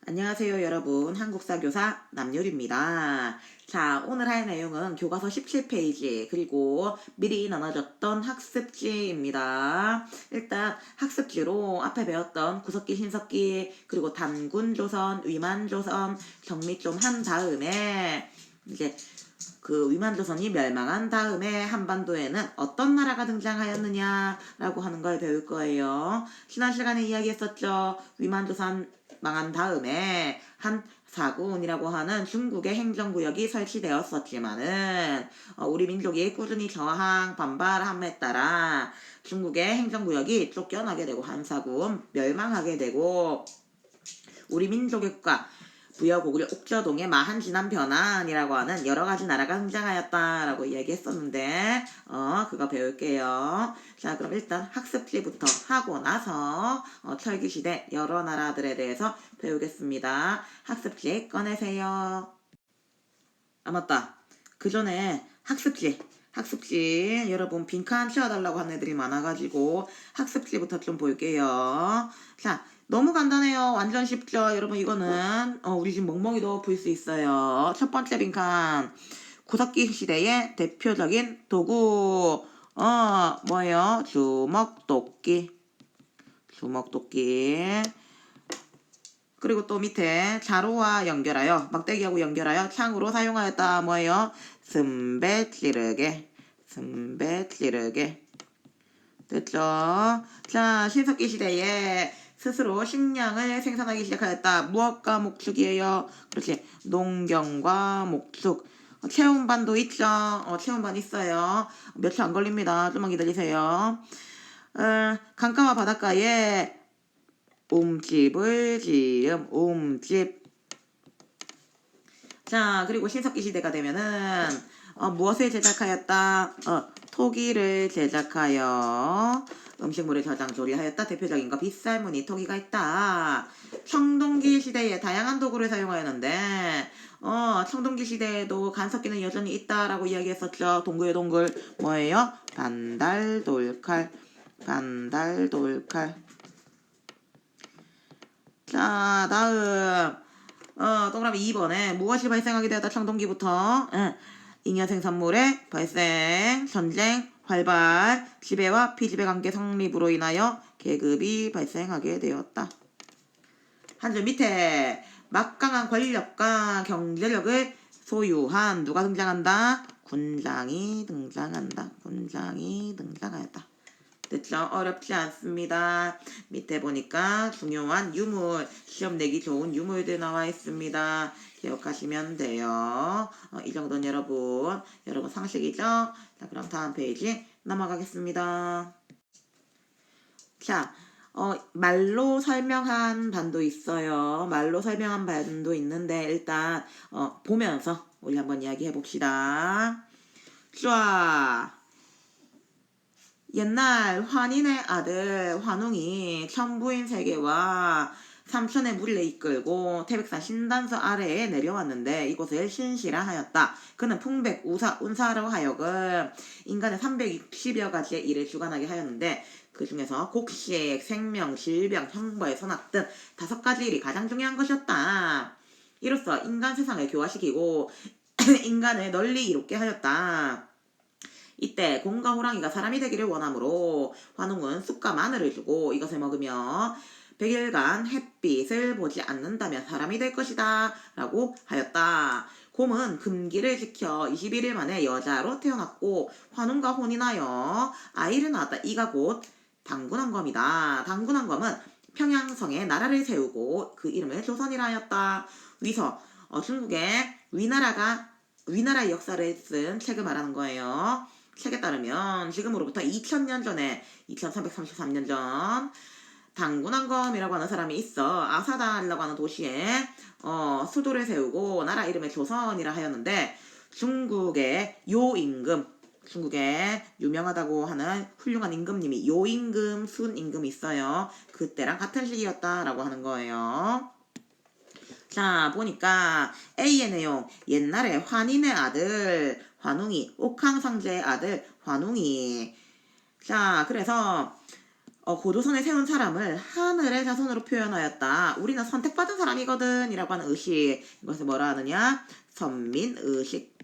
안녕하세요 여러분, 한국사 교사 남유리입니다. 자, 오늘 할 내용은 교과서 17페이지 그리고 미리 나눠줬던 학습지입니다. 일단 학습지로 앞에 배웠던 구석기, 신석기, 그리고 단군조선, 위만조선 정리 좀 한 다음에 이제 그 위만조선이 멸망한 다음에 한반도에는 어떤 나라가 등장하였느냐라고 하는 걸 배울 거예요. 지난 시간에 이야기했었죠. 위만조선 망한 다음에 한 사군이라고 하는 중국의 행정구역이 설치되었었지만은 우리 민족이 꾸준히 저항, 반발함에 따라 중국의 행정구역이 쫓겨나게 되고 한사군 멸망하게 되고 우리 민족의 국가 부여고구려 옥저동의 마한진한 변환이라고 하는 여러가지 나라가 등장하였다라고 이야기했었는데 그거 배울게요. 자, 그럼 일단 학습지부터 하고 나서 철기시대 여러 나라들에 대해서 배우겠습니다. 학습지 꺼내세요. 아, 맞다. 그 전에 학습지 여러분 빈칸 채워달라고 하는 애들이 많아가지고 학습지부터 좀 볼게요. 자, 너무 간단해요. 완전 쉽죠. 여러분 이거는 우리 집 멍멍이도 볼 수 있어요. 첫 번째 빈칸, 구석기 시대의 대표적인 도구 뭐예요? 주먹도끼. 그리고 또 밑에 자루와 연결하여 막대기하고 연결하여 창으로 사용하였다. 뭐예요? 승배 찌르게. 됐죠? 자, 신석기 시대에 스스로 식량을 생산하기 시작하였다. 무엇과 목축이에요? 그렇지. 농경과 목축. 체온반도 있죠? 체온반 있어요. 몇 초 안 걸립니다. 좀만 기다리세요. 강가와 바닷가에 옴집을 지음, 옴집. 자, 그리고 신석기 시대가 되면은 무엇을 제작하였다? 토기를 제작하여 음식물을 저장 조리하였다. 대표적인 거 빗살무늬 토기가 있다. 청동기 시대에 다양한 도구를 사용하였는데 청동기 시대에도 간석기는 여전히 있다라고 이야기했었죠. 동글 뭐예요? 반달돌칼. 자, 다음 동그라미 2번에 무엇이 발생하게 되었다. 청동기부터 잉여 생산물의 발생, 전쟁, 활발, 지배와 피지배 관계 성립으로 인하여 계급이 발생하게 되었다. 한 줄 밑에 막강한 권력과 경제력을 소유한 누가 등장한다? 군장이 등장하였다. 됐죠? 어렵지 않습니다. 밑에 보니까 중요한 유물, 시험 내기 좋은 유물들 나와 있습니다. 기억하시면 돼요. 이 정도는 여러분 상식이죠? 자, 그럼 다음 페이지 넘어가겠습니다. 자, 말로 설명한 반도 있어요. 말로 설명한 반도 있는데 일단 보면서 우리 한번 이야기해 봅시다. 쫙. 옛날 환인의 아들 환웅이 천부인 세계와 삼천의 무리를 이끌고 태백산 신단서 아래에 내려왔는데 이곳을 신시라 하였다. 그는 풍백, 우사, 운사로 하여금 인간의 360여 가지의 일을 주관하게 하였는데 그 중에서 곡식, 생명, 질병, 형벌, 선악 등 5가지 일이 가장 중요한 것이었다. 이로써 인간 세상을 교화시키고 인간을 널리 이롭게 하였다. 이때 곰과 호랑이가 사람이 되기를 원하므로 환웅은 쑥과 마늘을 주고 이것을 먹으며 100일간 햇빛을 보지 않는다면 사람이 될 것이다 라고 하였다. 곰은 금기를 지켜 21일 만에 여자로 태어났고 환웅과 혼인하여 아이를 낳았다. 이가 곧 당군왕검이다. 당군왕검은 평양성에 나라를 세우고 그 이름을 조선이라 하였다. 위서 중국의 위나라의 역사를 쓴 책을 말하는 거예요. 책에 따르면 지금으로부터 2000년 전에 2333년 전 당군왕검이라고 하는 사람이 있어 아사다라고 하는 도시에 수도를 세우고 나라 이름을 조선이라 하였는데 중국의 유명하다고 하는 훌륭한 임금님이 요임금, 순임금이 있어요. 그때랑 같은 시기였다라고 하는 거예요. 자, 보니까 A의 내용, 옛날에 환인의 아들 환웅이, 옥황상제의 아들 환웅이. 자, 그래서 고조선에 세운 사람을 하늘의 자손으로 표현하였다. 우리는 선택받은 사람이거든 이라고 하는 의식. 이것을 뭐라 하느냐? 선민의식.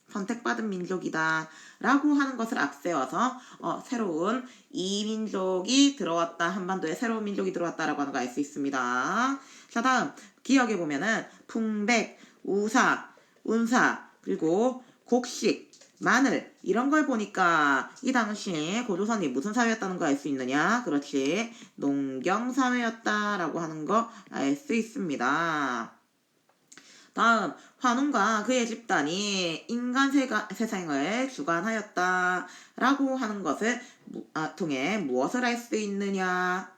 선택받은 민족이다 라고 하는 것을 앞세워서 새로운 이민족이 들어왔다. 한반도에 새로운 민족이 들어왔다라고 하는 거 알 수 있습니다. 자, 다음 기억해 보면은 풍백, 우사, 운사, 그리고 곡식, 마늘 이런 걸 보니까 이 당시 고조선이 무슨 사회였다는 거 알 수 있느냐? 그렇지, 농경사회였다라고 하는 거 알 수 있습니다. 다음, 환웅과 그의 집단이 인간 세상을 주관하였다라고 하는 것을 통해 무엇을 알 수 있느냐?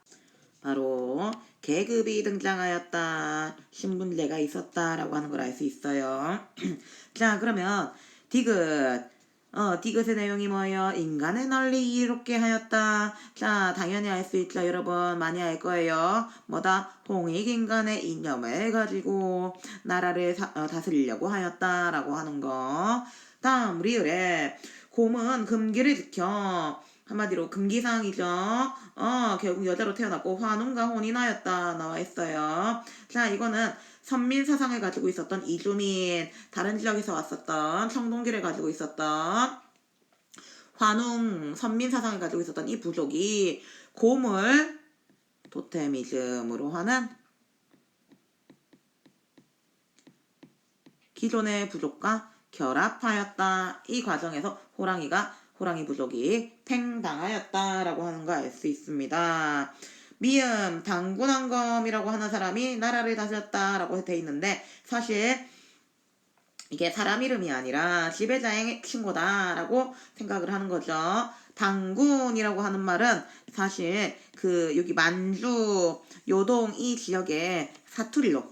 바로 계급이 등장하였다, 신분제가 있었다라고 하는 걸 알 수 있어요. 자, 그러면 디귿의 내용이 뭐예요? 인간을 널리 이롭게 하였다. 자, 당연히 알 수 있죠, 여러분. 많이 알 거예요. 뭐다? 홍익인간의 이념을 가지고 나라를 다스리려고 하였다라고 하는 거. 다음, 리을에 곰은 금기를 지켜. 한마디로 금기사항이죠. 결국 여자로 태어났고 환웅과 혼인하였다 나와 있어요. 자, 이거는 선민 사상을 가지고 있었던 이주민, 다른 지역에서 왔었던 청동기를 가지고 있었던 환웅, 선민 사상을 가지고 있었던 이 부족이 곰을 토테미즘으로 하는 기존의 부족과 결합하였다. 이 과정에서 호랑이 부족이 팽당하였다라고 하는 거 알 수 있습니다. 미음, 당군왕검이라고 하는 사람이 나라를 다스렸다라고 돼 있는데 사실 이게 사람 이름이 아니라 지배자의 친구다라고 생각을 하는 거죠. 당군이라고 하는 말은 사실 여기 만주, 요동 이 지역의 사투리로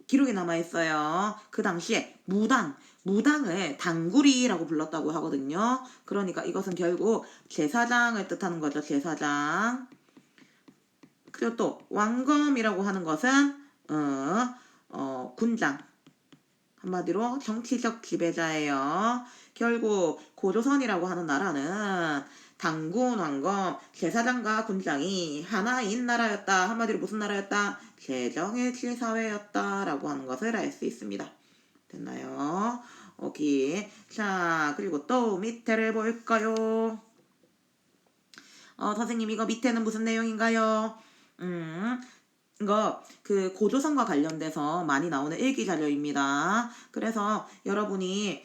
기록이 남아있어요. 그 당시에 무당을 당구리라고 불렀다고 하거든요. 그러니까 이것은 결국 제사장을 뜻하는 거죠. 제사장. 그리고 또 왕검이라고 하는 것은 군장. 한마디로 정치적 지배자예요. 결국 고조선이라고 하는 나라는 당군, 왕검, 제사장과 군장이 하나인 나라였다. 한마디로 무슨 나라였다? 재정일치 사회였다라고 하는 것을 알 수 있습니다. 됐나요? 오케이. 자, 그리고 또 밑에를 볼까요? 선생님 이거 밑에는 무슨 내용인가요? 이거 고조선과 관련돼서 많이 나오는 일기 자료입니다. 그래서 여러분이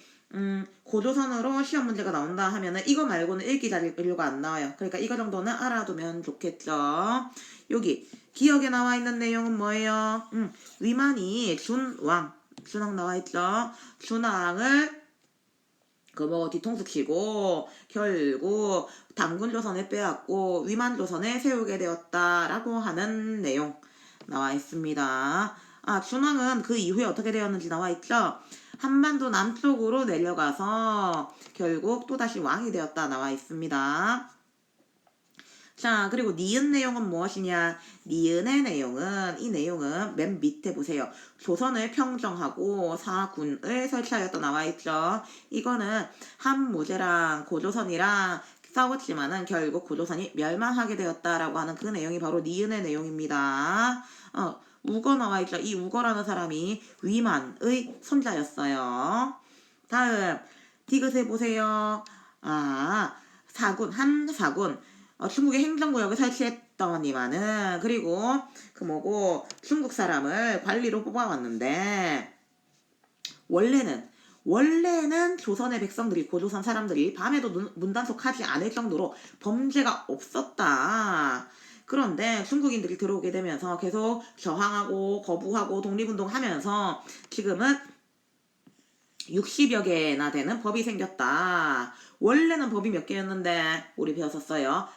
고조선으로 시험 문제가 나온다 하면은 이거 말고는 일기 자료가 안 나와요. 그러니까 이거 정도는 알아두면 좋겠죠. 여기 기억에 나와 있는 내용은 뭐예요? 위만이 준왕 나와 있죠. 준왕을 뒤통수 치고 결국 당군조선을 빼앗고 위만조선을 세우게 되었다라고 하는 내용 나와 있습니다. 준왕은 그 이후에 어떻게 되었는지 나와 있죠. 한반도 남쪽으로 내려가서 결국 또다시 왕이 되었다 나와 있습니다. 자, 그리고 니은 내용은 무엇이냐? 니은의 내용은 이 내용은 맨 밑에 보세요. 조선을 평정하고 사군을 설치하였다 나와 있죠. 이거는 한무제랑 고조선이랑 싸웠지만은 결국 고조선이 멸망하게 되었다라고 하는 그 내용이 바로 니은의 내용입니다. 우거 나와 있죠. 이 우거라는 사람이 위만의 손자였어요. 다음 디귿에 보세요. 사군 중국의 행정구역을 설치했더니만은 그리고 중국 사람을 관리로 뽑아왔는데 원래는 조선의 백성들이 고조선 사람들이 밤에도 문단속하지 않을 정도로 범죄가 없었다. 그런데 중국인들이 들어오게 되면서 계속 저항하고 거부하고 독립운동하면서 지금은 60여 개나 되는 법이 생겼다. 원래는 법이 몇 개였는데 우리 배웠었어요.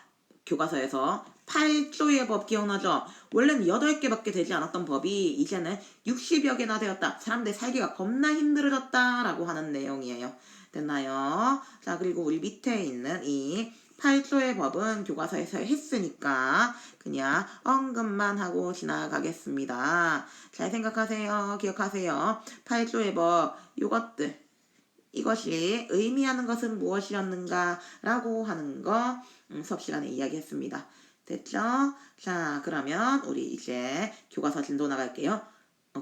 교과서에서 8조의 법 기억나죠? 원래는 8개밖에 되지 않았던 법이 이제는 60여 개나 되었다. 사람들 살기가 겁나 힘들어졌다라고 하는 내용이에요. 됐나요? 자, 그리고 우리 밑에 있는 이 8조의 법은 교과서에서 했으니까 그냥 언급만 하고 지나가겠습니다. 잘 생각하세요. 기억하세요. 8조의 법, 이것이 의미하는 것은 무엇이었는가 라고 하는 거 수업 시간에 이야기했습니다. 됐죠? 자, 그러면 우리 이제 교과서 진도 나갈게요.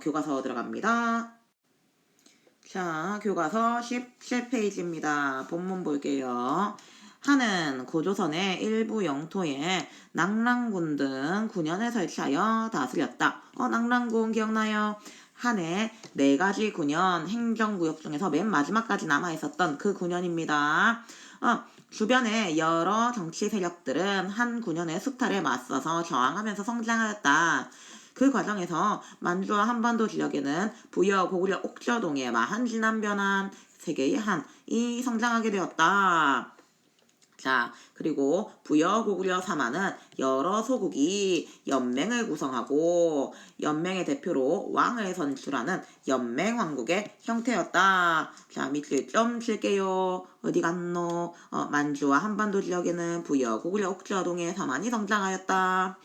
교과서 들어갑니다. 자, 교과서 17페이지입니다. 본문 볼게요. 한은 고조선의 일부 영토에 낙랑군 등 9년을 설치하여 다스렸다. 낙랑군 기억나요? 한해 4가지 9년 행정구역 중에서 맨 마지막까지 남아있었던 그 9년입니다. 주변의 여러 정치 세력들은 한 9년의 수탈에 맞서서 저항하면서 성장하였다. 그 과정에서 만주와 한반도 지역에는 부여, 고구려, 옥저동의 마한진한 변한 세 개의 한이 성장하게 되었다. 자, 그리고 부여, 고구려, 삼한은 여러 소국이 연맹을 구성하고 연맹의 대표로 왕을 선출하는 연맹왕국의 형태였다. 자, 밑줄 좀 칠게요. 어디 갔노? 만주와 한반도 지역에는 부여, 고구려, 옥저동의 삼한이 성장하였다.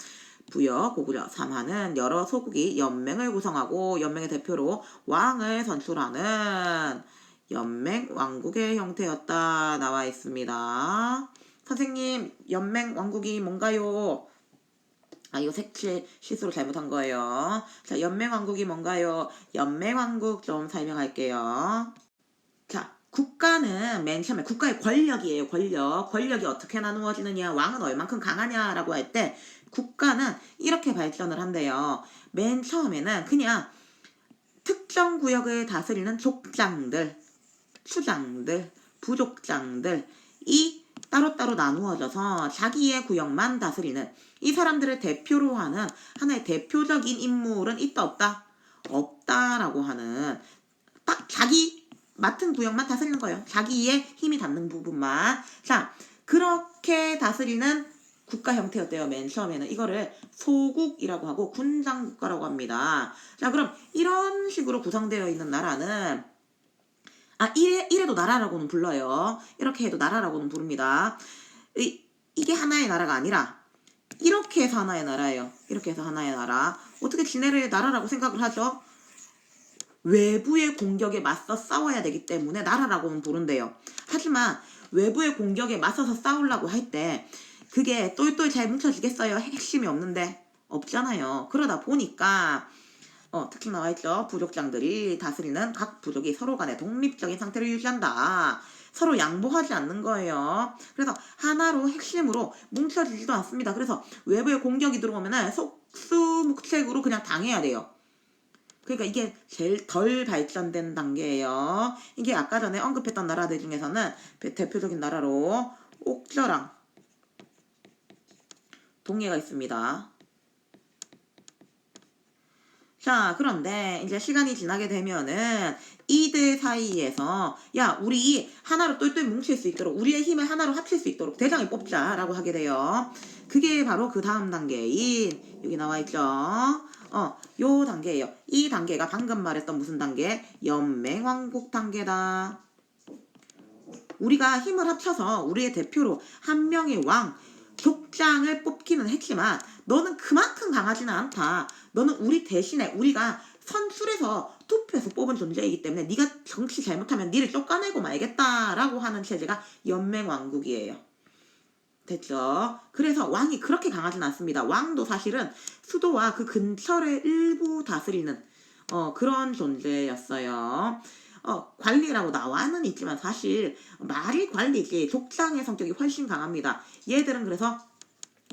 부여, 고구려, 삼한은 여러 소국이 연맹을 구성하고 연맹의 대표로 왕을 선출하는 연맹 왕국의 형태였다 나와 있습니다. 선생님, 연맹 왕국이 뭔가요? 이거 색칠 실수로 잘못한 거예요. 자, 연맹 왕국이 뭔가요? 연맹 왕국 좀 설명할게요. 자, 국가는 맨 처음에 국가의 권력이에요. 권력이 어떻게 나누어지느냐, 왕은 얼만큼 강하냐라고 할 때 국가는 이렇게 발전을 한대요. 맨 처음에는 그냥 특정 구역을 다스리는 족장들, 추장들, 부족장들이 따로따로 나누어져서 자기의 구역만 다스리는, 이 사람들을 대표로 하는 하나의 대표적인 인물은 있다 없다? 없다라고 하는, 딱 자기 맡은 구역만 다스리는 거예요. 자기의 힘이 닿는 부분만. 자, 그렇게 다스리는 국가 형태였대요. 맨 처음에는 이거를 소국이라고 하고 군장국가라고 합니다. 자, 그럼 이런 식으로 구성되어 있는 나라는 이래도 나라라고는 불러요. 이렇게 해도 나라라고는 부릅니다. 이게 하나의 나라가 아니라 이렇게 해서 하나의 나라예요. 이렇게 해서 하나의 나라. 어떻게 지네를 나라라고 생각을 하죠? 외부의 공격에 맞서 싸워야 되기 때문에 나라라고는 부른대요. 하지만 외부의 공격에 맞서서 싸우려고 할 때 그게 똘똘 잘 뭉쳐지겠어요? 핵심이 없는데? 없잖아요. 그러다 보니까 특히 나와있죠. 부족장들이 다스리는 각 부족이 서로 간에 독립적인 상태를 유지한다. 서로 양보하지 않는 거예요. 그래서 하나로 핵심으로 뭉쳐지지도 않습니다. 그래서 외부의 공격이 들어오면 속수무책으로 그냥 당해야 돼요. 그러니까 이게 제일 덜 발전된 단계예요. 이게 아까 전에 언급했던 나라들 중에서는 대표적인 나라로 옥저랑 동해가 있습니다. 자, 그런데 이제 시간이 지나게 되면은 이들 사이에서 우리 하나로 똘똘 뭉칠 수 있도록, 우리의 힘을 하나로 합칠 수 있도록 대장을 뽑자라고 하게 돼요. 그게 바로 그 다음 단계인 여기 나와 있죠. 요 단계예요. 이 단계가 방금 말했던 무슨 단계? 연맹왕국 단계다. 우리가 힘을 합쳐서 우리의 대표로 한 명의 왕, 족장을 뽑기는 했지만 너는 그만큼 강하지는 않다. 너는 우리 대신에 우리가 선출해서 투표해서 뽑은 존재이기 때문에 네가 정치 잘못하면 니를 쫓아내고 말겠다라고 하는 체제가 연맹왕국이에요. 됐죠? 그래서 왕이 그렇게 강하진 않습니다. 왕도 사실은 수도와 그 근처를 일부 다스리는 그런 존재였어요. 관리라고 나와는 있지만 사실 말이 관리지 족장의 성격이 훨씬 강합니다. 얘들은 그래서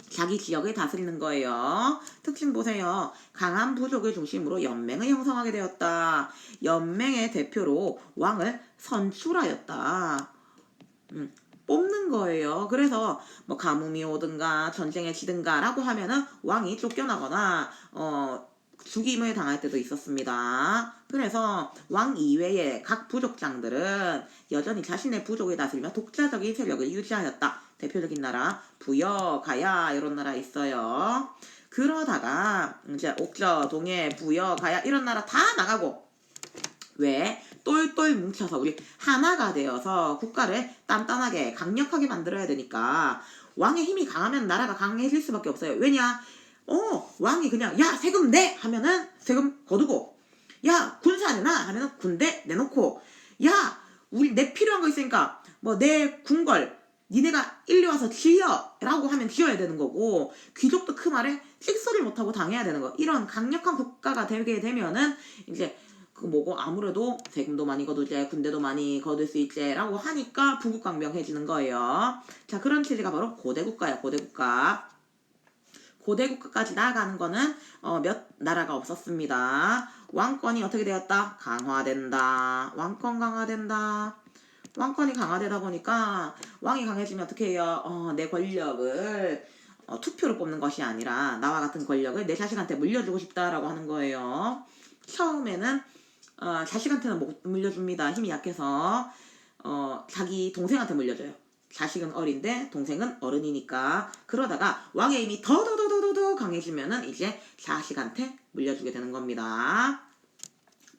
자기 지역을 다스리는 거예요. 특징 보세요. 강한 부족을 중심으로 연맹을 형성하게 되었다. 연맹의 대표로 왕을 선출하였다. 뽑는 거예요. 그래서 뭐 가뭄이 오든가 전쟁에 지든가 라고 하면은 왕이 쫓겨나거나 죽임을 당할 때도 있었습니다. 그래서 왕 이외의 각 부족장들은 여전히 자신의 부족을 다스리며 독자적인 세력을 유지하였다. 대표적인 나라 부여, 가야 이런 나라 있어요. 그러다가 이제 옥저, 동해, 부여, 가야 이런 나라 다 나가고 왜? 똘똘 뭉쳐서 우리 하나가 되어서 국가를 단단하게 강력하게 만들어야 되니까 왕의 힘이 강하면 나라가 강해질 수밖에 없어요. 왜냐? 왕이 그냥 세금 내! 하면은 세금 거두고 군사 내놔! 하면은 군대 내놓고 내 필요한 거 있으니까 뭐 내 궁궐 니네가 일리 와서 지어 라고 하면 지어야 되는 거고, 귀족도 그 말에 찍소리 못하고 당해야 되는 거. 이런 강력한 국가가 되게 되면은 이제 그 뭐고 아무래도 세금도 많이 거두제, 군대도 많이 거둘 수 있제라고 하니까 부국강병해지는 거예요. 자, 그런 체제가 바로 고대국가예요. 고대국가. 고대국가까지 나아가는 거는 몇 나라가 없었습니다. 왕권이 어떻게 되었다? 강화된다. 왕권 강화된다. 왕권이 강화되다 보니까 왕이 강해지면 어떻게 해요? 내 권력을 투표로 뽑는 것이 아니라 나와 같은 권력을 내 자식한테 물려주고 싶다라고 하는 거예요. 처음에는 자식한테는 못 물려줍니다. 힘이 약해서 자기 동생한테 물려줘요. 자식은 어린데 동생은 어른이니까. 그러다가 왕의 힘이 더 강해지면은 이제 자식한테 물려주게 되는 겁니다.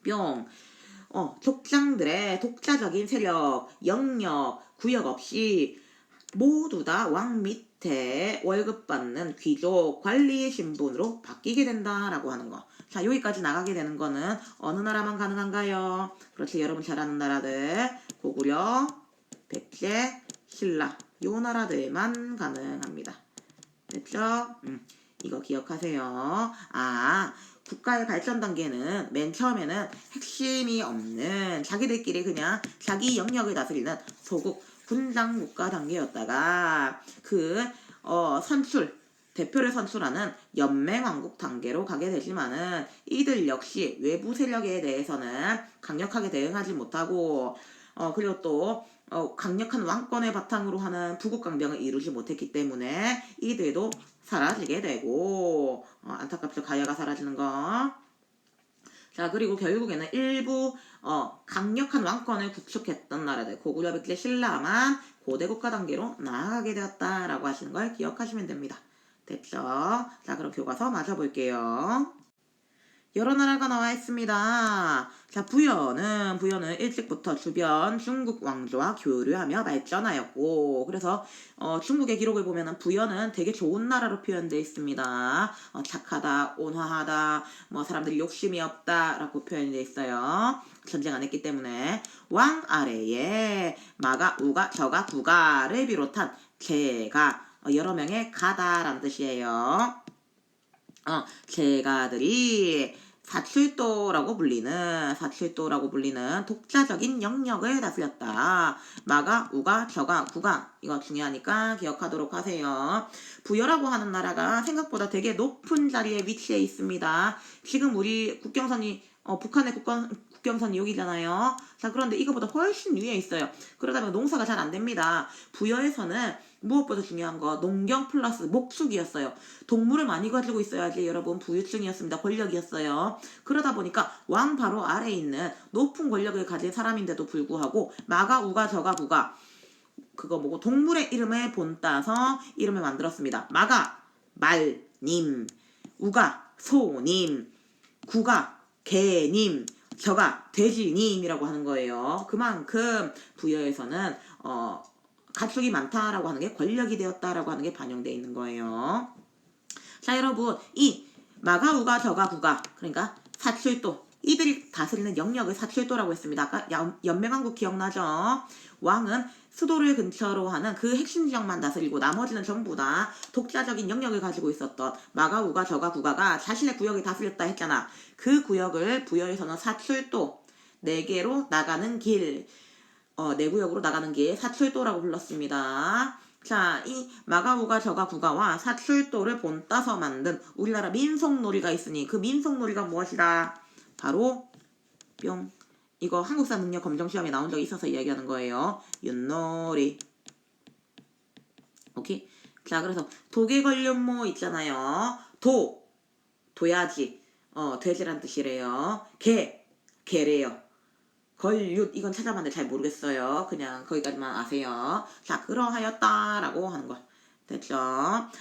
뿅. 족장들의 독자적인 세력, 영역, 구역 없이 모두 다 왕 밑에 월급 받는 귀족, 관리 신분으로 바뀌게 된다라고 하는 거. 자, 여기까지 나가게 되는 거는 어느 나라만 가능한가요? 그렇지, 여러분 잘 아는 나라들. 고구려, 백제, 신라. 요 나라들만 가능합니다. 됐죠? 이거 기억하세요. 국가의 발전 단계는 맨 처음에는 핵심이 없는 자기들끼리 그냥 자기 영역을 다스리는 소국 군장 국가 단계였다가 대표를 선출하는 연맹왕국 단계로 가게 되지만은 이들 역시 외부 세력에 대해서는 강력하게 대응하지 못하고 그리고 또 강력한 왕권을 바탕으로 하는 부국강병을 이루지 못했기 때문에 이들도 사라지게 되고 안타깝죠. 가야가 사라지는 거. 자, 그리고 결국에는 일부 강력한 왕권을 구축했던 나라들 고구려, 백제, 신라만 고대국가 단계로 나아가게 되었다라고 하시는 걸 기억하시면 됩니다. 됐죠? 자, 그럼 교과서 맞아볼게요. 여러 나라가 나와 있습니다. 자, 부여는 일찍부터 주변 중국 왕조와 교류하며 발전하였고, 그래서 중국의 기록을 보면은 부여는 되게 좋은 나라로 표현되어 있습니다. 착하다, 온화하다, 뭐 사람들이 욕심이 없다라고 표현되어 있어요. 전쟁 안 했기 때문에. 왕 아래에 마가, 우가, 저가, 구가를 비롯한 제가 여러 명의 가다라는 뜻이에요. 제가들이 사출도라고 불리는 독자적인 영역을 다스렸다. 마가, 우가, 저가, 구가. 이거 중요하니까 기억하도록 하세요. 부여라고 하는 나라가 생각보다 되게 높은 자리에 위치해 있습니다. 지금 우리 국경선이 북한의 국경선이 여기잖아요. 자, 그런데 이거보다 훨씬 위에 있어요. 그러다 보면 농사가 잘 안 됩니다. 부여에서는 무엇보다 중요한 거 농경 플러스 목축이었어요. 동물을 많이 가지고 있어야지 여러분 부유층이었습니다. 권력이었어요. 그러다 보니까 왕 바로 아래에 있는 높은 권력을 가진 사람인데도 불구하고 마가, 우가, 저가, 구가 동물의 이름을 본따서 이름을 만들었습니다. 마가 말님, 우가 소님, 구가 개님, 저가 돼지님이라고 하는 거예요. 그만큼 부여에서는 가축이 많다라고 하는 게 권력이 되었다라고 하는 게 반영되어 있는 거예요. 자, 여러분, 이 마가, 우가, 저가, 구가, 그러니까 사출도, 이들이 다스리는 영역을 사출도라고 했습니다. 아까 연맹왕국 기억나죠? 왕은 수도를 근처로 하는 그 핵심 지역만 다스리고 나머지는 전부 다 독자적인 영역을 가지고 있었던 마가, 우가, 저가, 구가가 자신의 구역을 다스렸다 했잖아. 그 구역을 부여에서는 사출도, 4개로 나가는 길, 내구역으로 나가는 길 사출도라고 불렀습니다. 자, 이 마가, 우가, 저가, 구가와 사출도를 본따서 만든 우리나라 민속놀이가 있으니 그 민속놀이가 무엇이다? 바로 뿅. 이거 한국사 능력 검정 시험에 나온 적이 있어서 이야기하는 거예요. 윷놀이. 오케이? 자, 그래서 독에 걸린 모 있잖아요. 도야지. 돼지란 뜻이래요. 개래요. 걸윷 이건 찾아봤는데 잘 모르겠어요. 그냥 거기까지만 아세요. 자, 그러하였다라고 하는 거. 됐죠?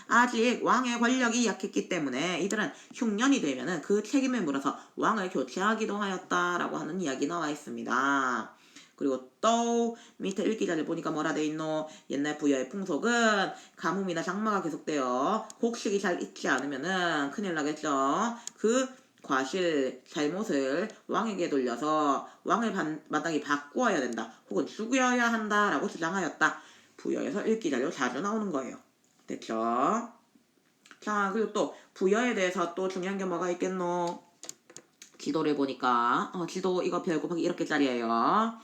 아직 왕의 권력이 약했기 때문에 이들은 흉년이 되면은 그 책임을 물어서 왕을 교체하기도 하였다라고 하는 이야기 나와 있습니다. 그리고 또 밑에 읽기자를 보니까 뭐라 돼 있노? 옛날 부여의 풍속은 가뭄이나 장마가 계속되어 곡식이 잘 익지 않으면은 큰일 나겠죠. 그 과실, 잘못을 왕에게 돌려서 왕의 마땅히 바꾸어야 된다. 혹은 죽여야 한다라고 주장하였다. 부여에서 읽기자료 자주 나오는 거예요. 됐죠? 자, 그리고 또 부여에 대해서 또 중요한 게 뭐가 있겠노? 지도를 보니까 지도 이거 별 곱하기 이렇게 짜리예요.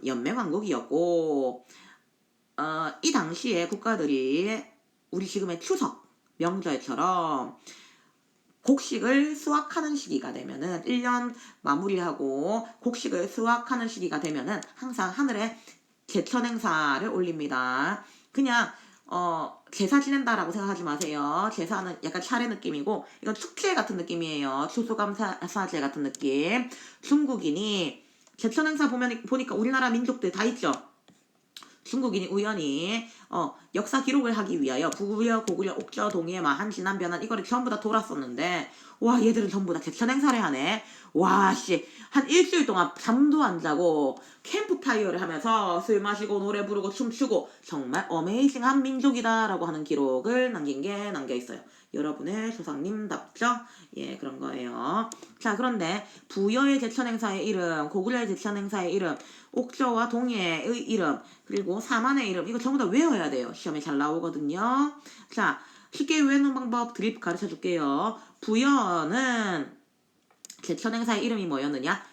연맹왕국이었고 이 당시에 국가들이 우리 지금의 추석, 명절처럼 곡식을 수확하는 시기가 되면은 1년 마무리하고 곡식을 수확하는 시기가 되면은 항상 하늘에 제천 행사를 올립니다. 그냥 제사 지낸다라고 생각하지 마세요. 제사는 약간 차례 느낌이고 이건 축제 같은 느낌이에요. 추수감사제 같은 느낌. 중국인이 제천 행사 보니까 우리나라 민족들 다 있죠. 중국인이 우연히 역사 기록을 하기 위하여 부구려, 고구려, 옥저, 동해, 마한, 진안, 변한 이거를 전부 다 돌았었는데 와 얘들은 전부 다 제천 행사를 하네. 와 씨 한 일주일 동안 잠도 안 자고 캠프파이어를 하면서 술 마시고 노래 부르고 춤추고 정말 어메이징한 민족이다라고 하는 기록을 남긴 게 남겨 있어요. 여러분의 조상님답죠? 예, 그런 거예요. 자, 그런데 부여의 제천 행사의 이름, 고구려의 제천 행사의 이름, 옥저와 동해의 이름, 그리고 사만의 이름, 이거 전부 다 외워야 돼요. 시험에 잘 나오거든요. 자, 쉽게 외우는 방법 드립 가르쳐 줄게요. 부여는 제천 행사의 이름이 뭐였느냐?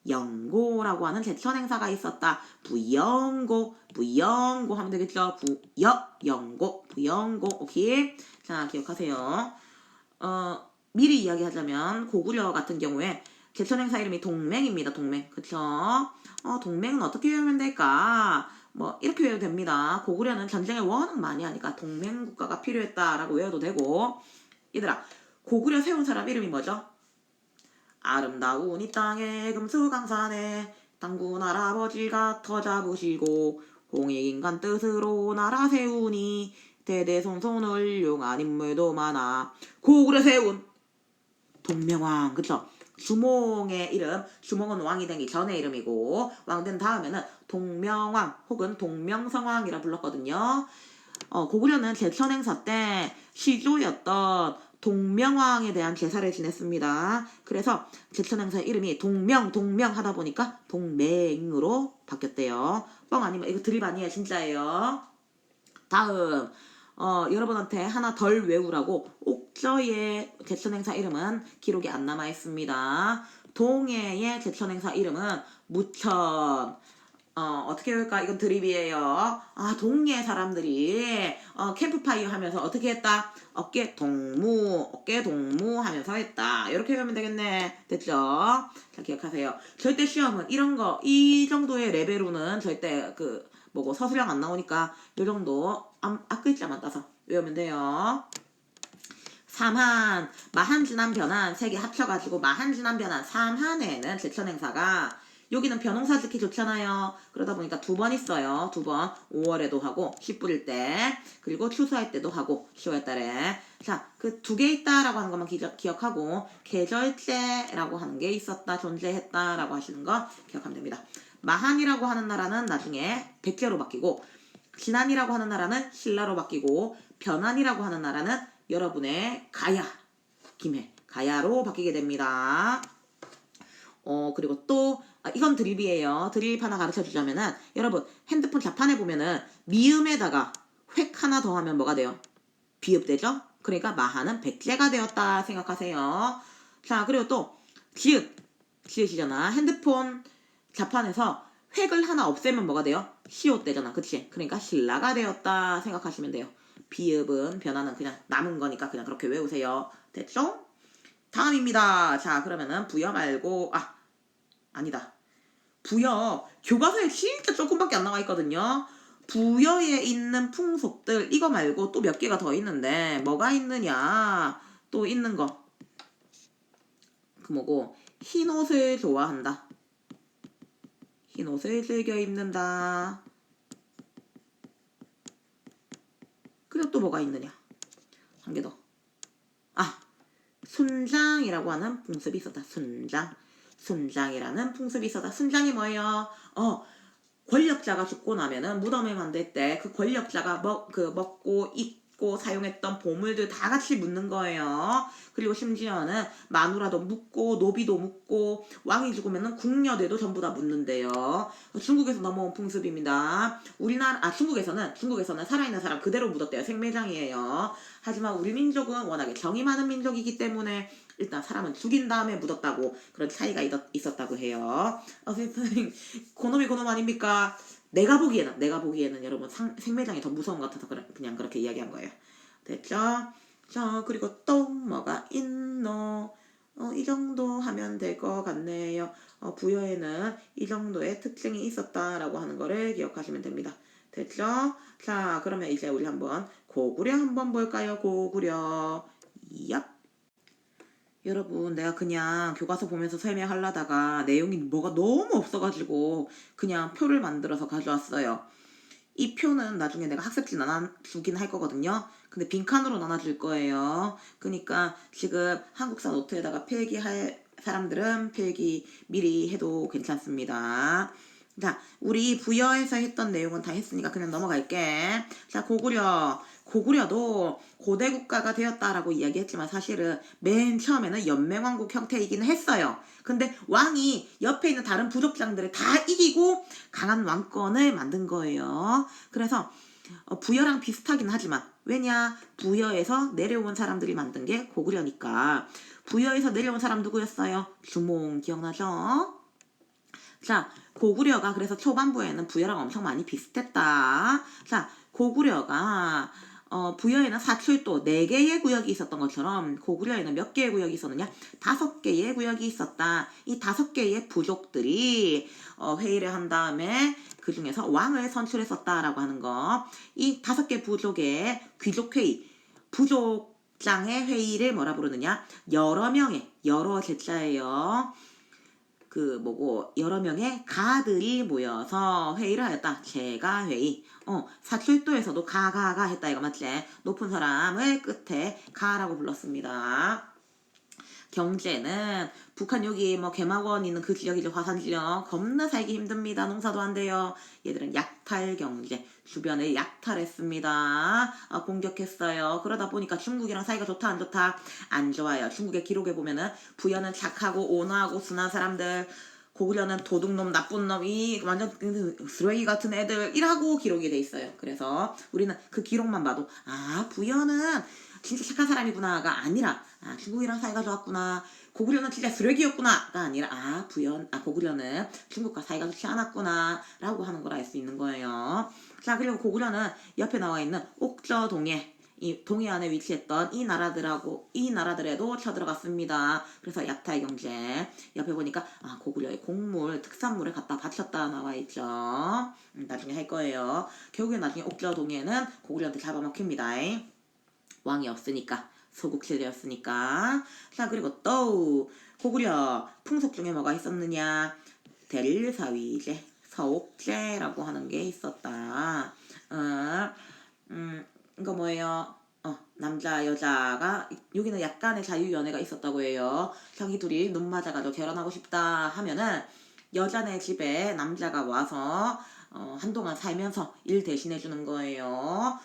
영고라고 하는 제천 행사가 있었다. 부영고 하면 되겠죠? 부영고, 오케이? 자, 기억하세요. 미리 이야기하자면 고구려 같은 경우에 제천 행사 이름이 동맹입니다. 동맹, 그쵸? 동맹은 어떻게 외우면 될까? 뭐 이렇게 외워도 됩니다. 고구려는 전쟁을 워낙 많이 하니까 동맹 국가가 필요했다라고 외워도 되고. 얘들아, 고구려 세운 사람 이름이 뭐죠? 아름다운 이 땅에 금수강산에 당군 할아버지가 터 잡으시고 홍익인간 뜻으로 나라 세우니 대대손손 훌륭한 인물도 많아. 고구려 세운 동명왕, 그쵸? 주몽의 이름, 주몽은 왕이 되기 전의 이름이고 왕 된 다음에는 동명왕 혹은 동명성왕이라 불렀거든요. 고구려는 제천 행사 때 시조였던 동명왕에 대한 제사를 지냈습니다. 그래서 제천 행사 이름이 동명 하다 보니까 동맹으로 바뀌었대요. 뻥 아니면 이거 드립 아니에요, 진짜예요. 다음 여러분한테 하나 덜 외우라고 옥저의 제천 행사 이름은 기록이 안 남아 있습니다. 동해의 제천 행사 이름은 무천. 어떻게 할까? 이건 드립이에요. 동해 사람들이 캠프파이어 하면서 어떻게 했다? 어깨 동무 하면서 했다. 이렇게 하면 되겠네. 됐죠? 자, 기억하세요. 절대 시험은 이런 거, 이 정도의 레벨로는 절대 서술형 안 나오니까 이 정도 앞글자만 따서 외우면 돼요. 삼한, 마한, 진한, 변한 세 개 합쳐가지고 마한, 진한, 변한 삼한에는 제천 행사가 여기는 변홍사 듣기 좋잖아요. 그러다 보니까 2번 있어요. 2번 5월에도 하고 씨 뿌릴 때 그리고 추수할 때도 하고 10월 달에. 자, 그 2개 있다라고 하는 것만 기억하고 계절제라고 하는 게 있었다, 존재했다라고 하시는 거 기억하면 됩니다. 마한이라고 하는 나라는 나중에 백제로 바뀌고 진안이라고 하는 나라는 신라로 바뀌고 변안이라고 하는 나라는 여러분의 가야, 김해, 가야로 바뀌게 됩니다. 그리고 또 이건 드립이에요. 드립 하나 가르쳐 주자면은 여러분 핸드폰 자판에 보면은 미음에다가 획 하나 더 하면 뭐가 돼요? 비읍 되죠? 그러니까 마하는 백제가 되었다 생각하세요. 자, 그리고 또 지읒이잖아. 핸드폰 자판에서 획을 하나 없애면 뭐가 돼요? 시옷 되잖아. 그치? 그러니까 신라가 되었다 생각하시면 돼요. 비읍은 변화는 그냥 남은 거니까 그냥 그렇게 외우세요. 됐죠? 다음입니다. 자, 그러면은 부여 말고 아니다. 부여 교과서에 진짜 조금밖에 안 나와 있거든요. 부여에 있는 풍속들 이거 말고 또 몇 개가 더 있는데 뭐가 있느냐? 또 있는 거. 그 뭐고 흰 옷을 좋아한다. 흰 옷을 즐겨 입는다. 그리고 또 뭐가 있느냐? 한 개 더. 순장이라고 하는 풍습이 있었다. 순장이라는 풍습이 있었다. 순장이 뭐예요? 권력자가 죽고 나면은 무덤을 만들 때 그 권력자가 먹고 묻고 사용했던 보물들 다 같이 묻는 거예요. 그리고 심지어는 마누라도 묻고 노비도 묻고 왕이 죽으면은 궁녀들도 전부 다 묻는데요. 중국에서 넘어온 풍습입니다. 중국에서는 살아있는 사람 그대로 묻었대요. 생매장이에요. 하지만 우리 민족은 워낙에 정이 많은 민족이기 때문에 일단 사람은 죽인 다음에 묻었다고 그런 차이가 있었다고 해요. 선생님, 고놈이 고놈 아닙니까? 내가 보기에는 여러분 생매장이 더 무서운 것 같아서 그냥 그렇게 이야기한 거예요. 됐죠? 자, 그리고 또 뭐가 있노? 이 정도 하면 될 것 같네요. 부여에는 이 정도의 특징이 있었다라고 하는 거를 기억하시면 됩니다. 됐죠? 자, 그러면 이제 우리 한번 고구려 한번 볼까요? 고구려. 얍. 여러분, 내가 그냥 교과서 보면서 설명하려다가 내용이 뭐가 너무 없어가지고 그냥 표를 만들어서 가져왔어요. 이 표는 나중에 내가 학습지 나눠주긴 할 거거든요. 근데 빈칸으로 나눠줄 거예요. 그러니까 지금 한국사 노트에다가 필기할 사람들은 필기 미리 해도 괜찮습니다. 자, 우리 부여에서 했던 내용은 다 했으니까 그냥 넘어갈게. 자, 고구려도 고대 국가가 되었다라고 이야기했지만 사실은 맨 처음에는 연맹왕국 형태이기는 했어요. 근데 왕이 옆에 있는 다른 부족장들을 다 이기고 강한 왕권을 만든 거예요. 그래서 부여랑 비슷하긴 하지만 왜냐? 부여에서 내려온 사람들이 만든 게 고구려니까. 부여에서 내려온 사람 누구였어요? 주몽 기억나죠? 자, 고구려가 그래서 초반부에는 부여랑 엄청 많이 비슷했다. 자, 고구려가 부여에는 사출도 4개의 구역이 있었던 것처럼 고구려에는 몇 개의 구역이 있었느냐? 5개의 구역이 있었다. 이 5개의 부족들이 회의를 한 다음에 그 중에서 왕을 선출했었다라고 하는 거. 이 5개 부족의 귀족회의, 부족장의 회의를 뭐라 부르느냐? 여러 제자예요. 여러 명의 가들이 모여서 회의를 하였다. 제가 회의. 사출도에서도 가가가 했다 이거 맞지? 높은 사람을 끝에 가라고 불렀습니다. 경제는 북한 여기 개마원 있는 그 지역이죠. 화산 지역. 겁나 살기 힘듭니다. 농사도 안 돼요. 얘들은 약탈 경제. 주변을 약탈했습니다. 공격했어요. 그러다 보니까 중국이랑 사이가 좋다 안 좋다? 안 좋아요. 중국의 기록에 보면은 부여는 착하고 온화하고 순한 사람들, 고구려는 도둑놈 나쁜 놈이 완전 쓰레기 같은 애들이라고 기록이 돼 있어요. 그래서 우리는 그 기록만 봐도 부여는 진짜 착한 사람이구나가 아니라 중국이랑 사이가 좋았구나. 고구려는 진짜 쓰레기였구나가 아니라 고구려는 중국과 사이가 좋지 않았구나 라고 하는 걸 알 수 있는 거예요. 자, 그리고 고구려는 옆에 나와 있는 옥저동해, 이 동해 안에 위치했던 이 나라들에도 쳐들어갔습니다. 그래서 약탈 경제. 옆에 보니까 고구려의 곡물, 특산물을 갖다 바쳤다 나와 있죠. 나중에 할 거예요. 결국에 나중에 옥저동해는 고구려한테 잡아먹힙니다. 왕이 없으니까, 소국시대였으니까. 자, 그리고 또 고구려 풍속 중에 뭐가 있었느냐? 대릴사위제, 서옥제라고 하는 게 있었다. 이거 뭐예요? 남자 여자가 여기는 약간의 자유연애가 있었다고 해요. 자기 둘이 눈 맞아가지고 결혼하고 싶다 하면은 여자네 집에 남자가 와서 한동안 살면서 일 대신해 주는 거예요.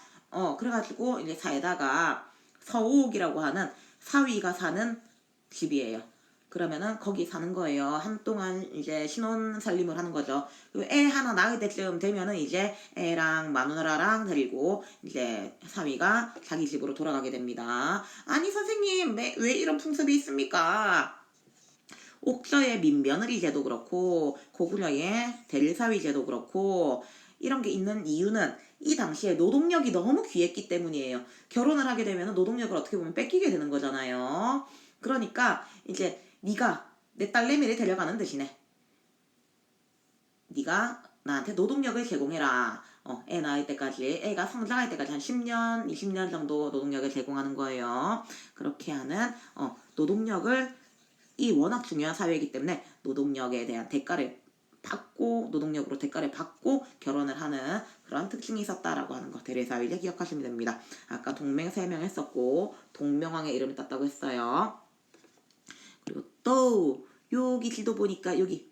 그래가지고 이제 사에다가 서옥이라고 하는 사위가 사는 집이에요. 그러면은 거기 사는 거예요. 한동안 이제 신혼 살림을 하는 거죠. 그리고 애 하나 낳을 때쯤 되면은 이제 애랑 마누라랑 데리고 이제 사위가 자기 집으로 돌아가게 됩니다. 아니 선생님, 왜 이런 풍습이 있습니까? 옥저의 민며느리 제도 그렇고 고구려의 대릴사위 제도 그렇고 이런 게 있는 이유는 이 당시에 노동력이 너무 귀했기 때문이에요. 결혼을 하게 되면 노동력을 어떻게 보면 뺏기게 되는 거잖아요. 그러니까 이제 네가 내 딸내미를 데려가는 대신에 네가 나한테 노동력을 제공해라. 애 낳을 때까지, 애가 성장할 때까지 한 10년, 20년 정도 노동력을 제공하는 거예요. 그렇게 하는 노동력을 이 워낙 중요한 사회이기 때문에 노동력에 대한 노동력으로 대가를 받고 결혼을 하는 그런 특징이 있었다라고 하는 거 대리사위제 기억하시면 됩니다. 아까 동맹 설명했었고 동명왕의 이름을 땄다고 했어요. 그리고 또 여기 지도 보니까 여기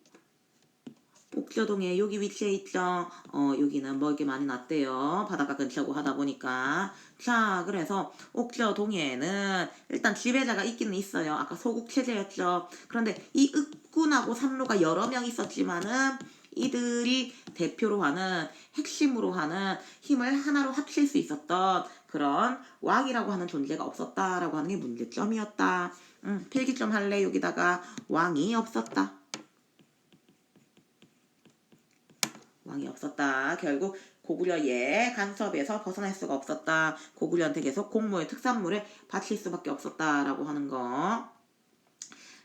옥저동에 여기 위치에 있죠. 여기는 먹을 게 많이 났대요. 바닷가 근처고 하다 보니까. 자, 그래서 옥저동에는 일단 지배자가 있기는 있어요. 아까 소국체제였죠. 그런데 이 읍군하고 삼루가 여러 명 있었지만은 이들이 대표로 하는 핵심으로 하는 힘을 하나로 합칠 수 있었던 그런 왕이라고 하는 존재가 없었다라고 하는 게 문제점이었다. 필기점 할래. 여기다가 왕이 없었다. 왕이 없었다. 결국 고구려의 간섭에서 벗어날 수가 없었다. 고구려한테 계속 공무의 특산물을 바칠 수밖에 없었다라고 하는 거.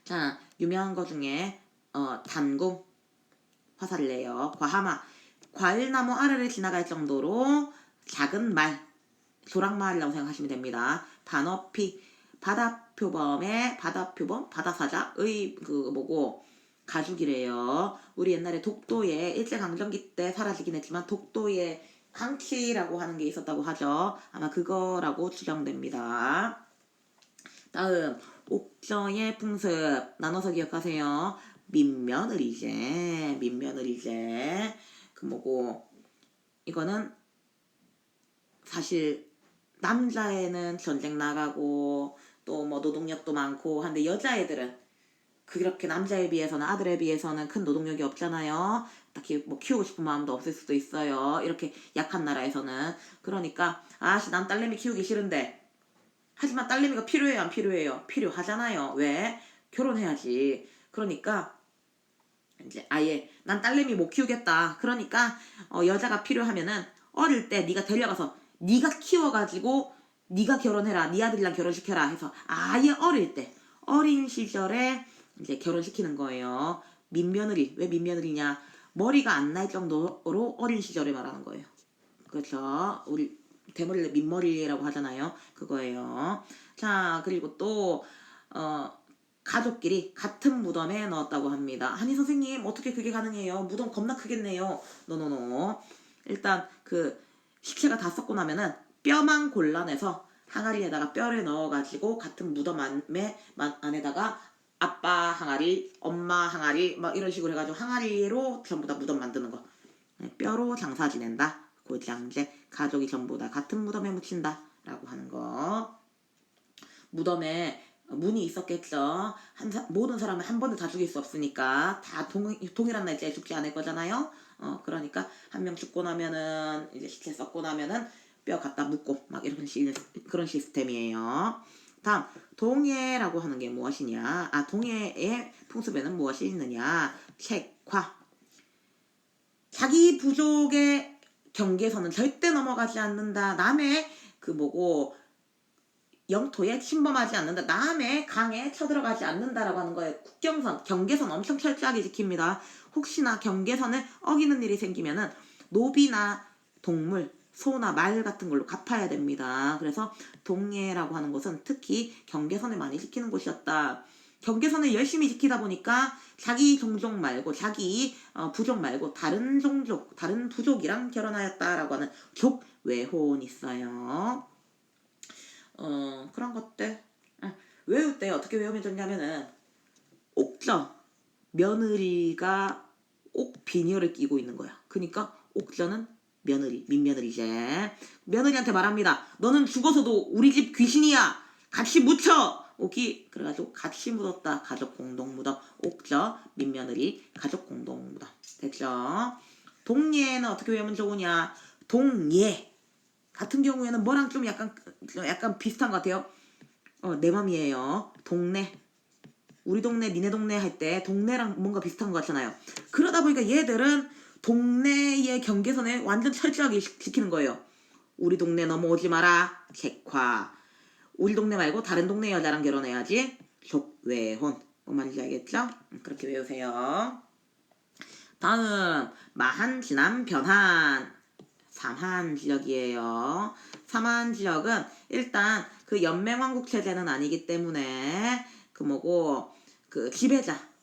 자, 유명한 거 중에 단궁 화살을 내요. 과하마, 과일나무 아래를 지나갈 정도로 작은 말, 조랑말이라고 생각하시면 됩니다. 반어피, 바다표범의 바다표범, 바다사자의 가죽이래요. 우리 옛날에 독도에 일제강점기 때 사라지긴 했지만 독도에 항치라고 하는 게 있었다고 하죠. 아마 그거라고 추정됩니다. 다음 옥저의 풍습 나눠서 기억하세요. 민며느리제, 민며느리제. 이거는 사실 남자애는 전쟁 나가고 또 뭐 노동력도 많고 한데 여자애들은 그렇게 남자에 비해서는 아들에 비해서는 큰 노동력이 없잖아요. 딱히 뭐 키우고 싶은 마음도 없을 수도 있어요. 이렇게 약한 나라에서는. 그러니까 아씨 난 딸내미 키우기 싫은데 하지만 딸내미가 필요해요 안 필요해요? 필요하잖아요. 왜? 결혼해야지. 그러니까 이제 아예 난 딸내미 못 키우겠다. 그러니까 여자가 필요하면은 어릴 때 네가 데려가서 네가 키워가지고 네가 결혼해라. 네 아들이랑 결혼시켜라 해서 아예 어릴 때 어린 시절에 이제 결혼시키는 거예요. 민며느리. 왜 민며느리냐? 머리가 안 날 정도로 어린 시절에 말하는 거예요. 그렇죠. 우리 대머리를 민머리라고 하잖아요. 그거예요. 자, 그리고 또 가족끼리 같은 무덤에 넣었다고 합니다. 아니 선생님 어떻게 그게 가능해요? 무덤 겁나 크겠네요. 노노노. 일단 그 시체가 다 썩고 나면은 뼈만 골라내서 항아리에다가 뼈를 넣어가지고 같은 무덤 안에다가 아빠 항아리, 엄마 항아리 막 이런 식으로 해가지고 항아리로 전부 다 무덤 만드는 거. 뼈로 장사 지낸다. 고장제 가족이 전부 다 같은 무덤에 묻힌다. 라고 하는 거. 무덤에 문이 있었겠죠. 모든 사람을 한 번에 다 죽일 수 없으니까 다 동일한 날짜에 죽지 않을 거잖아요. 그러니까 한 명 죽고 나면은 이제 시체 썩고 나면은 뼈 갖다 묻고 막 이런 그런 시스템이에요. 다음 동해라고 하는 게 무엇이냐? 동해의 풍습에는 무엇이 있느냐? 책화. 자기 부족의 경계선은 절대 넘어가지 않는다. 남의 영토에 침범하지 않는다. 남의 강에 쳐들어가지 않는다라고 하는 거예요. 국경선, 경계선 엄청 철저하게 지킵니다. 혹시나 경계선을 어기는 일이 생기면은 노비나 동물, 소나 말 같은 걸로 갚아야 됩니다. 그래서 동해라고 하는 곳은 특히 경계선을 많이 지키는 곳이었다. 경계선을 열심히 지키다 보니까 자기 종족 말고 자기 부족 말고 다른 종족, 다른 부족이랑 결혼하였다라고 하는 족외혼이 있어요. 그런 것들 외울 때 어떻게 외우면 좋냐면은 옥저 며느리가 옥 비녀를 끼고 있는 거야. 그러니까 옥저는 며느리, 민며느리제. 며느리한테 말합니다. 너는 죽어서도 우리 집 귀신이야. 같이 묻혀. 옥이 그래가지고 같이 묻었다. 가족 공동 무덤. 옥저 민며느리 가족 공동 무덤. 됐죠? 동예는 어떻게 외우면 좋으냐? 동예 같은 경우에는 뭐랑 좀 약간 비슷한 것 같아요. 내 맘이에요. 동네. 우리 동네, 니네 동네 할 때 동네랑 뭔가 비슷한 것 같잖아요. 그러다 보니까 얘들은 동네의 경계선에 완전 철저하게 지키는 거예요. 우리 동네 넘어오지 마라. 책화. 우리 동네 말고 다른 동네 여자랑 결혼해야지. 족외혼. 뭔 말인지 알겠죠? 그렇게 외우세요. 다음 마한, 진한, 변한. 삼한 지역이에요. 삼한 지역은 일단 그 연맹왕국 체제는 아니기 때문에 그 지배자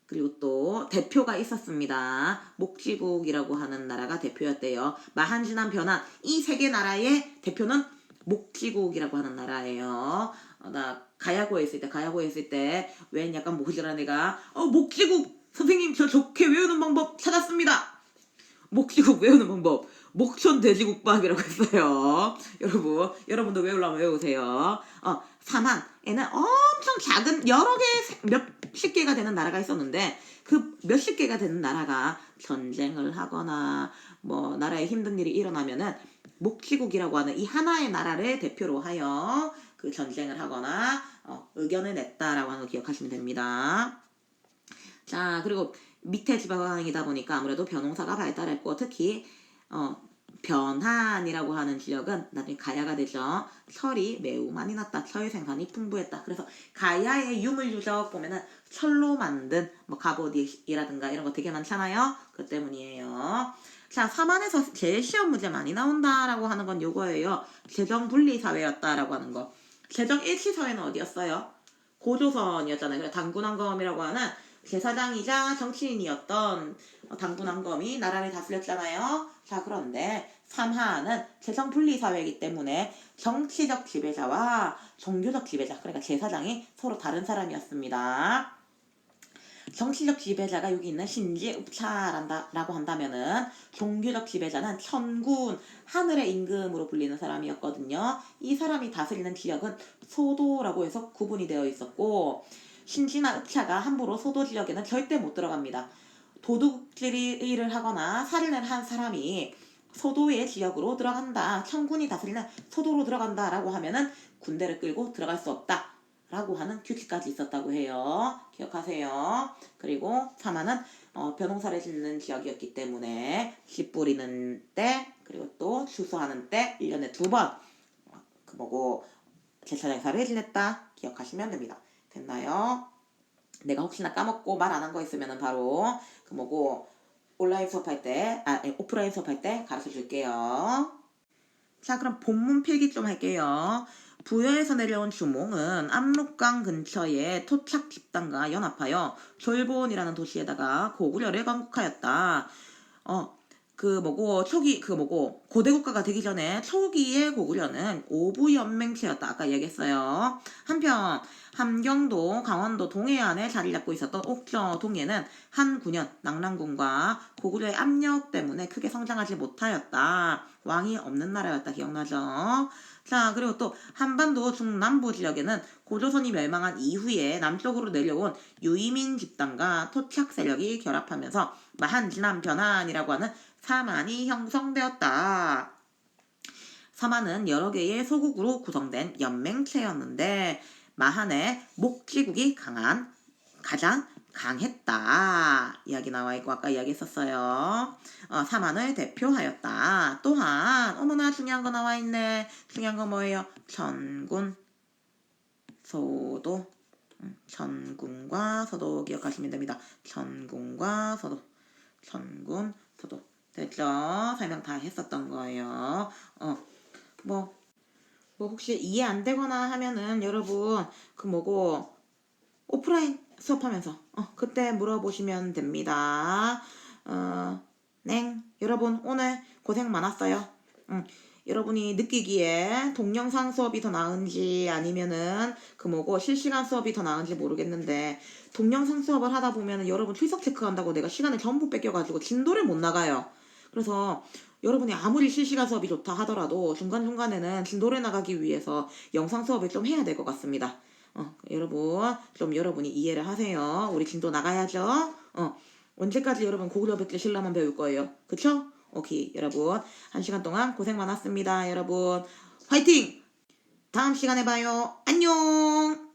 그리고 또 대표가 있었습니다. 목지국이라고 하는 나라가 대표였대요. 마한진한 변한 이 세 개 나라의 대표는 목지국이라고 하는 나라예요. 나 가야고에 있을 때 웬 약간 모질한 애가 목지국 선생님, 저 좋게 외우는 방법 찾았습니다. 목시국 외우는 방법. 목촌 돼지국밥이라고 했어요. 여러분도 외우려면 외우세요. 사만, 에는 엄청 작은 여러 개, 몇십 개가 되는 나라가 있었는데, 그 몇십 개가 되는 나라가 전쟁을 하거나, 뭐, 나라에 힘든 일이 일어나면은, 목시국이라고 하는 이 하나의 나라를 대표로 하여 그 전쟁을 하거나, 의견을 냈다라고 하는 거 기억하시면 됩니다. 자, 그리고 밑에 지방이다 보니까 아무래도 벼농사가 발달했고, 특히 변한이라고 하는 지역은 나중에 가야가 되죠. 철이 매우 많이 났다. 철 생산이 풍부했다. 그래서 가야의 유물유적 보면은 철로 만든 뭐 갑옷이라든가 이런 거 되게 많잖아요. 그 때문이에요. 자, 사만에서 제일 시험 문제 많이 나온다라고 하는 건 요거예요. 재정분리사회였다라고 하는 거. 재정 일치사회는 어디였어요? 고조선이었잖아요. 그래, 당군왕검이라고 하는 제사장이자 정치인이었던 당군왕검이 나라를 다스렸잖아요. 자, 그런데 삼하는 재정분리사회이기 때문에 정치적 지배자와 종교적 지배자, 그러니까 제사장이 서로 다른 사람이었습니다. 정치적 지배자가 여기 있는 신지읍차라고 한다면은 종교적 지배자는 천군, 하늘의 임금으로 불리는 사람이었거든요. 이 사람이 다스리는 지역은 소도라고 해서 구분이 되어 있었고, 신지나 읍차가 함부로 소도 지역에는 절대 못 들어갑니다. 도둑질을 하거나 살인을 한 사람이 소도의 지역으로 들어간다, 천군이 다스리는 소도로 들어간다라고 하면은 군대를 끌고 들어갈 수 없다 라고 하는 규칙까지 있었다고 해요. 기억하세요. 그리고 사마는 벼농사를 짓는 지역이었기 때문에 씨 뿌리는 때, 그리고 또 추수하는 때 1년에 2번 제사장사를 지냈다 기억하시면 됩니다. 됐나요? 내가 혹시나 까먹고 말 안 한 거 있으면 바로 온라인 수업할 때, 오프라인 수업할 때 가르쳐 줄게요. 자, 그럼 본문 필기 좀 할게요. 부여에서 내려온 주몽은 압록강 근처의 토착 집단과 연합하여 졸본이라는 도시에다가 고구려를 건국하였다. 고대국가가 되기 전에 초기의 고구려는 오부연맹체였다. 아까 얘기했어요. 한편 함경도, 강원도 동해안에 자리 잡고 있었던 옥저 동해는 한 9년 낙랑군과 고구려의 압력 때문에 크게 성장하지 못하였다. 왕이 없는 나라였다. 기억나죠? 자, 그리고 또 한반도 중남부 지역에는 고조선이 멸망한 이후에 남쪽으로 내려온 유이민 집단과 토착 세력이 결합하면서 마한진암 변한이라고 하는 사만이 형성되었다. 사만은 여러 개의 소국으로 구성된 연맹체였는데 마한의 목지국이 가장 강했다. 이야기 나와 있고 아까 이야기했었어요. 사만을 대표하였다. 또한 어머나 중요한 거 나와 있네. 중요한 거 뭐예요? 천군, 소도. 천군과 서도 기억하시면 됩니다. 천군과 서도. 천군, 서도. 됐죠? 설명 다 했었던 거예요. 뭐 혹시 이해 안 되거나 하면은 여러분 오프라인 수업하면서 그때 물어보시면 됩니다. 여러분 오늘 고생 많았어요. 여러분이 느끼기에 동영상 수업이 더 나은지 아니면은 실시간 수업이 더 나은지 모르겠는데 동영상 수업을 하다 보면은 여러분 출석 체크한다고 내가 시간을 전부 뺏겨가지고 진도를 못 나가요. 그래서 여러분이 아무리 실시간 수업이 좋다 하더라도 중간중간에는 진도를 나가기 위해서 영상 수업을 좀 해야 될 것 같습니다. 여러분이 이해를 하세요. 우리 진도 나가야죠. 언제까지 여러분 고구려 백제 신라만 배울 거예요? 그쵸? 오케이, 여러분 1시간 동안 고생 많았습니다. 여러분 화이팅! 다음 시간에 봐요. 안녕!